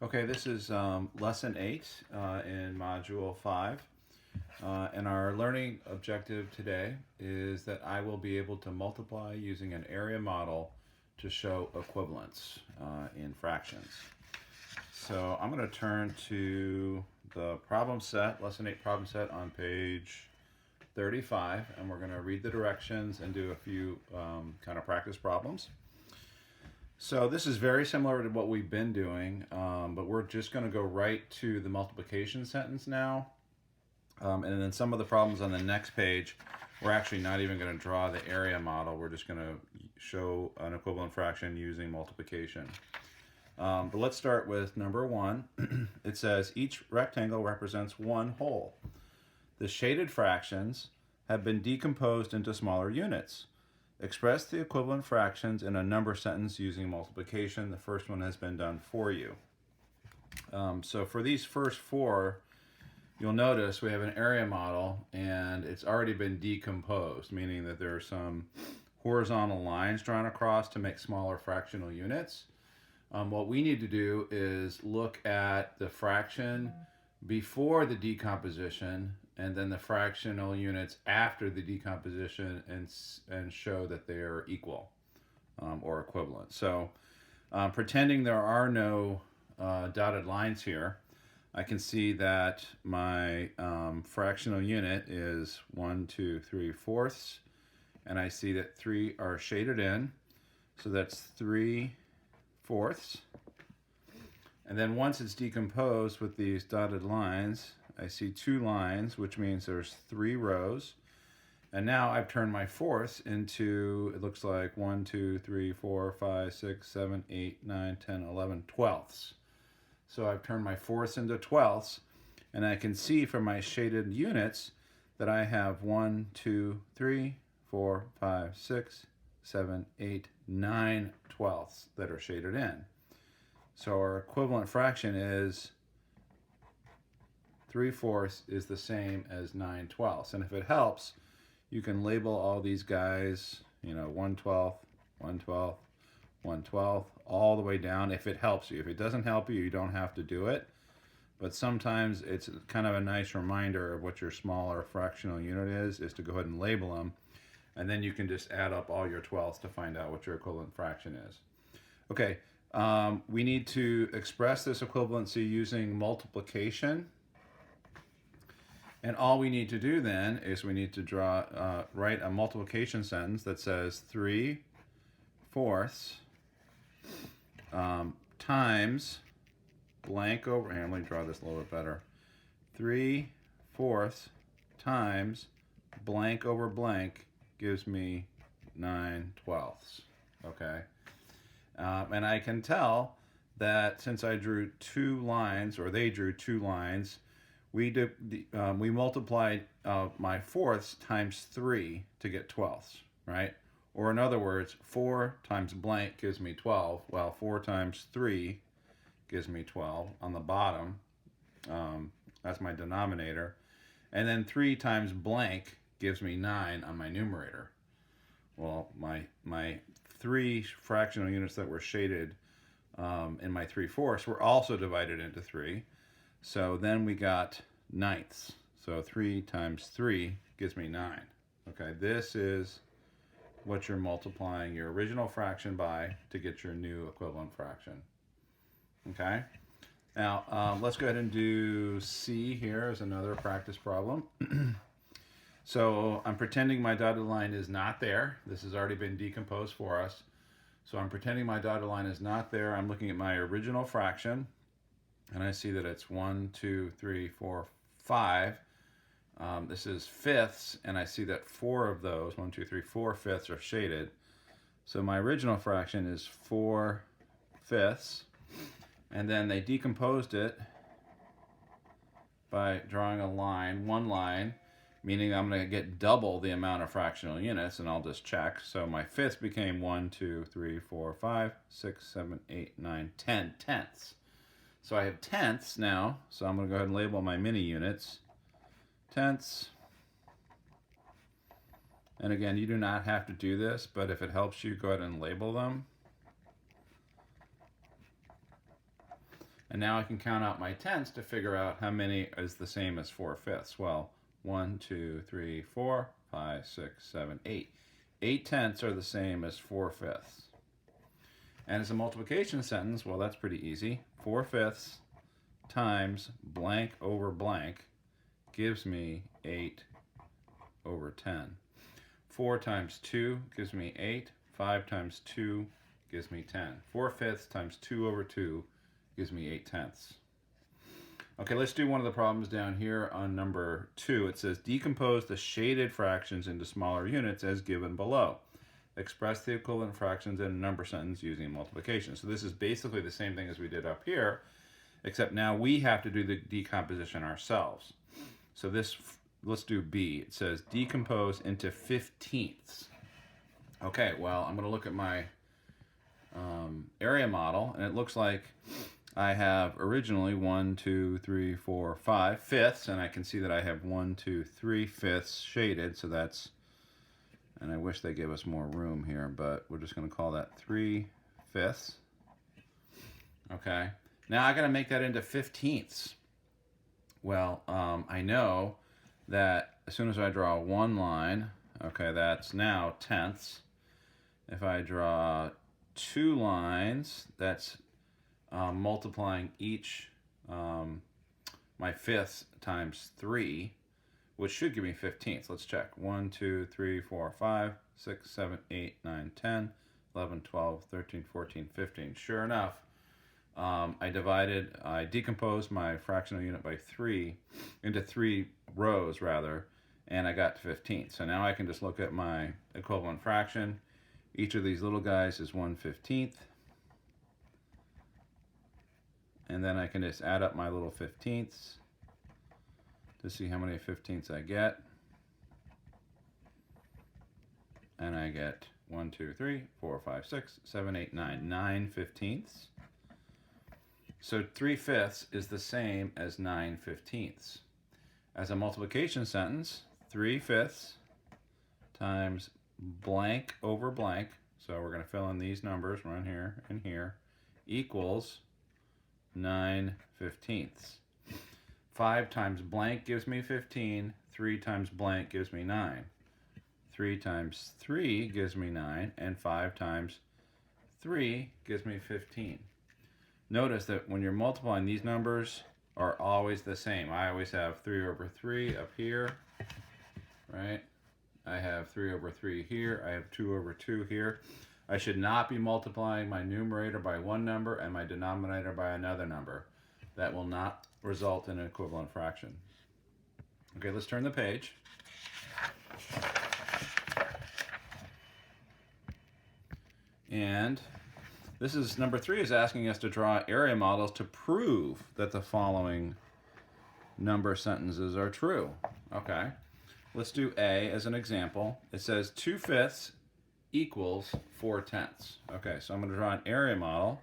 Okay, this is lesson 8 in module 5. And our learning objective today is that I will be able to multiply using an area model to show equivalence in fractions. So I'm going to turn to the problem set, lesson 8 problem set on page 35, and we're going to read the directions and do a few kind of practice problems. So this is very similar to what we've been doing, but we're just going to go right to the multiplication sentence now. And then some of the problems on the next page, we're actually not even going to draw the area model. We're just going to show an equivalent fraction using multiplication. But let's start with number 1. It says each rectangle represents one whole. The shaded fractions have been decomposed into smaller units. Express the equivalent fractions in a number sentence using multiplication. The first one has been done for you. So for these first 4, you'll notice we have an area model and it's already been decomposed, meaning that there are some horizontal lines drawn across to make smaller fractional units. What we need to do is look at the fraction before the decomposition and then the fractional units after the decomposition and show that they are equal or equivalent. So pretending there are no dotted lines here, I can see that my fractional unit is 1, 2, 3 fourths, and I see that 3 are shaded in, so that's 3 fourths. And then once it's decomposed with these dotted lines, I see 2 lines, which means there's 3 rows. And now I've turned my fourths into, it looks like 1, 2, 3, 4, 5, 6, 7, 8, 9, 10, 11, twelfths. So I've turned my fourths into twelfths, and I can see from my shaded units that I have 1, 2, 3, 4, 5, 6, 7, 8, 9 twelfths that are shaded in. So our equivalent fraction is 3 fourths is the same as 9 twelfths. And if it helps, you can label all these guys, 1 12th, 1 12th, 1 12th, all the way down if it helps you. If it doesn't help you, you don't have to do it. But sometimes it's kind of a nice reminder of what your smaller fractional unit is to go ahead and label them. And then you can just add up all your twelfths to find out what your equivalent fraction is. Okay, we need to express this equivalency using multiplication. And all we need to do then is we need to write a multiplication sentence that says 3 fourths times blank over, and let me draw this a little bit better. 3 fourths times blank over blank gives me 9 twelfths. Okay, and I can tell that since I drew 2 lines, or they drew 2 lines, we multiplied my fourths times 3 to get twelfths, right? Or in other words, 4 times blank gives me 12, while 4 times 3 gives me 12 on the bottom. That's my denominator. And then 3 times blank gives me 9 on my numerator. Well, my 3 fractional units that were shaded in my 3 fourths were also divided into 3. So then we got ninths. So 3 times 3 gives me 9. Okay, this is what you're multiplying your original fraction by to get your new equivalent fraction. Okay, now let's go ahead and do C here as another practice problem. So I'm pretending my dotted line is not there. This has already been decomposed for us. So I'm pretending my dotted line is not there. I'm looking at my original fraction, and I see that it's 1, 2, 3, 4, 5. This is fifths, and I see that 4 of those, 1, 2, 3, 4 fifths are shaded. So my original fraction is 4 fifths, and then they decomposed it by drawing a line, one line, meaning I'm going to get double the amount of fractional units, and I'll just check. So my fifths became 1, 2, 3, 4, 5, 6, 7, 8, 9, 10 tenths. So I have tenths now, so I'm going to go ahead and label my mini units. Tenths. And again, you do not have to do this, but if it helps you, go ahead and label them. And now I can count out my tenths to figure out how many is the same as 4/5. Well, 1, 2, 3, 4, 5, 6, 7, 8. 8 tenths are the same as 4/5. And as a multiplication sentence, well, that's pretty easy. 4/5 times blank over blank gives me 8/10. 4 times 2 gives me 8. 5 times 2 gives me 10. 4/5 times 2/2 gives me 8/10. Okay, let's do one of the problems down here on number 2. It says decompose the shaded fractions into smaller units as given below. Express the equivalent fractions in a number sentence using multiplication. So this is basically the same thing as we did up here, except now we have to do the decomposition ourselves. So this, let's do B. It says decompose into 15ths. Okay, well, I'm going to look at my area model, and it looks like I have originally 1, 2, 3, 4, 5 fifths, and I can see that I have 1, 2, 3 fifths shaded, so that's, and I wish they gave us more room here, but we're just going to call that 3/5. Okay, now I got to make that into 15ths. Well, I know that as soon as I draw one line, okay, that's now tenths. If I draw 2 lines, that's multiplying each my fifths times 3, which should give me 15ths. Let's check. 1, 2, 3, 4, 5, 6, 7, 8, 9, 10, 11, 12, 13, 14, 15. Sure enough, I decomposed my fractional unit by 3 into 3 rows rather, and I got to 15. So now I can just look at my equivalent fraction. Each of these little guys is 1/15. And then I can just add up my little 15ths to see how many 15ths I get. And I get 1, 2, 3, 4, 5, 6, 7, 8, 9. 9 15ths. So 3/5 is the same as 9/15. As a multiplication sentence, 3/5 times blank over blank, so we're going to fill in these numbers right here and here, equals 9/15. 5 times blank gives me 15. 3 times blank gives me 9. 3 times 3 gives me 9, and 5 times 3 gives me 15. Notice that when you're multiplying, these numbers are always the same. I always have 3/3 up here, right? I have 3/3 here. I have 2/2 here. I should not be multiplying my numerator by one number and my denominator by another number. That will not result in an equivalent fraction. Okay, let's turn the page. And this is number 3 is asking us to draw area models to prove that the following number sentences are true. Okay, let's do A as an example. It says 2/5 equals 4/10. Okay, so I'm going to draw an area model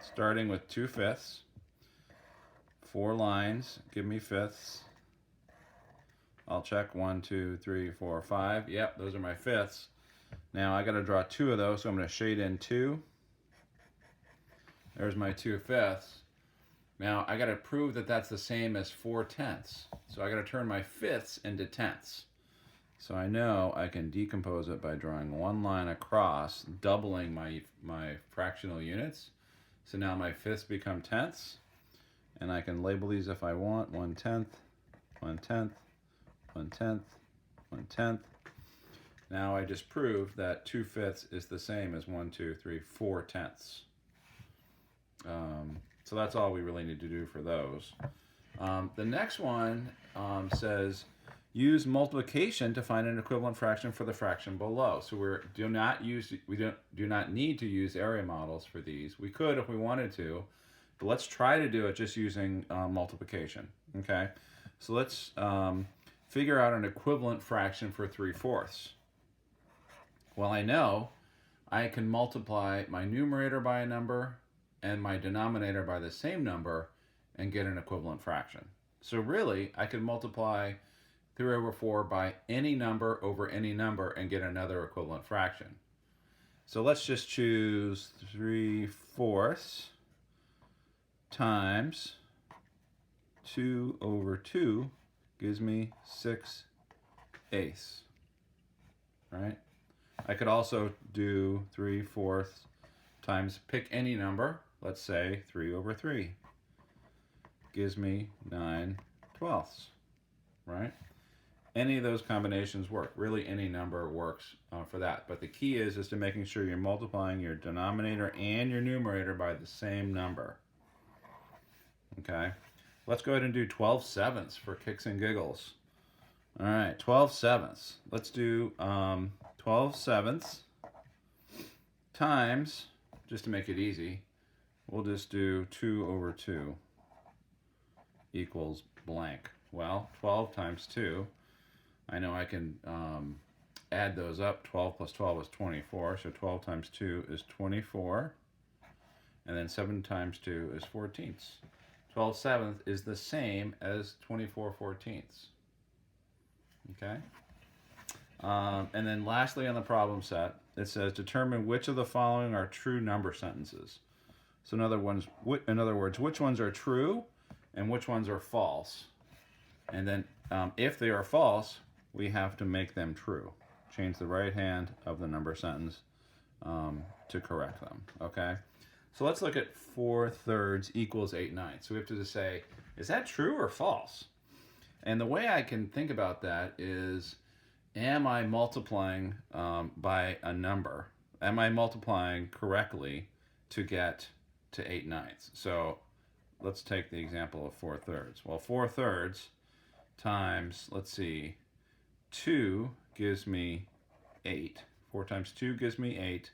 starting with 2/5. 4 lines give me fifths. I'll check 1, 2, 3, 4, 5. Yep, those are my fifths. Now I got to draw 2 of those, so I'm going to shade in 2. There's my 2/5. Now I got to prove that that's the same as 4/10. So I got to turn my fifths into tenths. So I know I can decompose it by drawing one line across, doubling my fractional units. So now my fifths become tenths, and I can label these if I want. 1/10, 1/10, 1/10, 1/10. Now I just proved that 2/5 is the same as 1, 2, 3, 4/10. So that's all we really need to do for those. The next one says use multiplication to find an equivalent fraction for the fraction below. So we do not need to use area models for these. We could if we wanted to, but let's try to do it just using multiplication. Okay, so let's figure out an equivalent fraction for 3/4. Well, I know I can multiply my numerator by a number and my denominator by the same number and get an equivalent fraction. So really, I could multiply 3/4 by any number over any number and get another equivalent fraction. So let's just choose 3/4 times 2/2 gives me 6/8, right? I could also do 3/4 times, pick any number, let's say 3/3, gives me 9/12, right? Any of those combinations work. Really, any number works for that. But the key is to making sure you're multiplying your denominator and your numerator by the same number. Okay, let's go ahead and do 12/7 for kicks and giggles. All right, 12/7. Let's do 12/7 times, just to make it easy, we'll just do 2/2 equals blank. Well, 12 times 2, I know I can add those up. 12 plus 12 is 24, so 12 times 2 is 24, and then 7 times 2 is 14. 12/7 is the same as 24/14. Okay? And then lastly on the problem set, it says determine which of the following are true number sentences. So in other words, which ones are true and which ones are false. And then if they are false, we have to make them true. Change the right hand of the number sentence to correct them. Okay? So let's look at 4/3 equals 8/9. So we have to just say, is that true or false? And the way I can think about that is, am I multiplying by a number? Am I multiplying correctly to get to 8/9? So let's take the example of 4/3. Well, 4/3 times, let's see, 2 gives me 8. 4 times 2 gives me 8.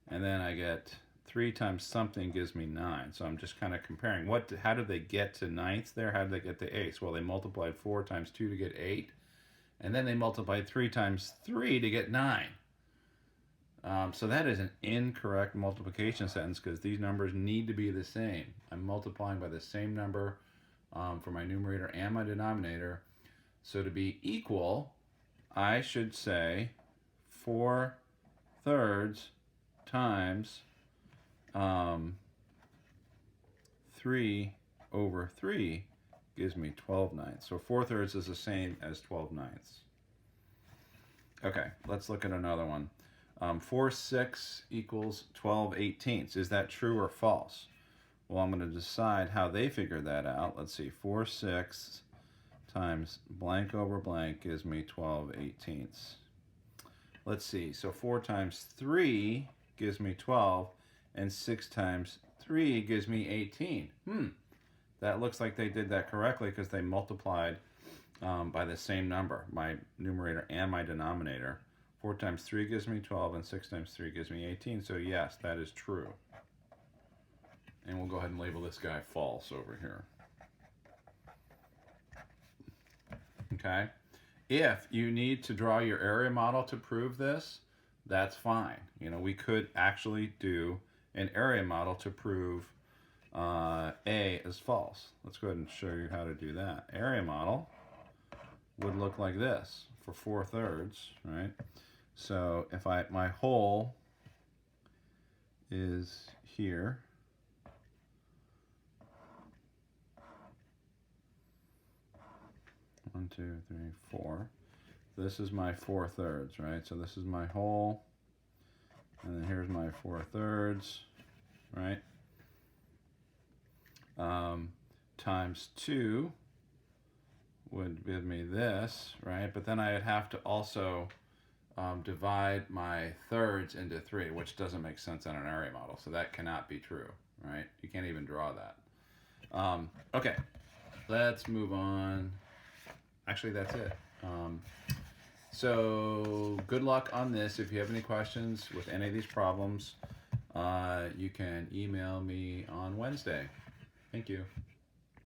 And then I get 3 times something gives me 9. So I'm just kind of comparing. How did they get to 9ths there? How did they get to 8ths? Well, they multiplied 4 times 2 to get 8. And then they multiplied 3 times 3 to get 9. So that is an incorrect multiplication sentence because these numbers need to be the same. I'm multiplying by the same number for my numerator and my denominator. So to be equal, I should say 4/3 times 3/3 gives me 12/9. So 4/3 is the same as 12/9. Okay, let's look at another one. 4/6 equals 12/18. Is that true or false? Well, I'm going to decide how they figured that out. Let's see, 4/6 times blank over blank gives me 12/18. Let's see, so 4 times 3 gives me 12, and 6 times 3 gives me 18. That looks like they did that correctly because they multiplied by the same number, my numerator and my denominator. 4 times 3 gives me 12, and 6 times 3 gives me 18. So yes, that is true. And we'll go ahead and label this guy false over here. Okay? If you need to draw your area model to prove this, that's fine. You know, we could actually do an area model to prove A is false. Let's go ahead and show you how to do that. Area model would look like this for 4/3, right? So if my whole is here, one, two, three, 4. This is my 4/3, right? So this is my whole, and then here's my 4/3, right? Times 2 would give me this, right? But then I'd have to also divide my thirds into 3, which doesn't make sense on an area model. So that cannot be true, right? You can't even draw that. Okay, let's move on. Actually, that's it. So good luck on this. If you have any questions with any of these problems, you can email me on Wednesday. Thank you.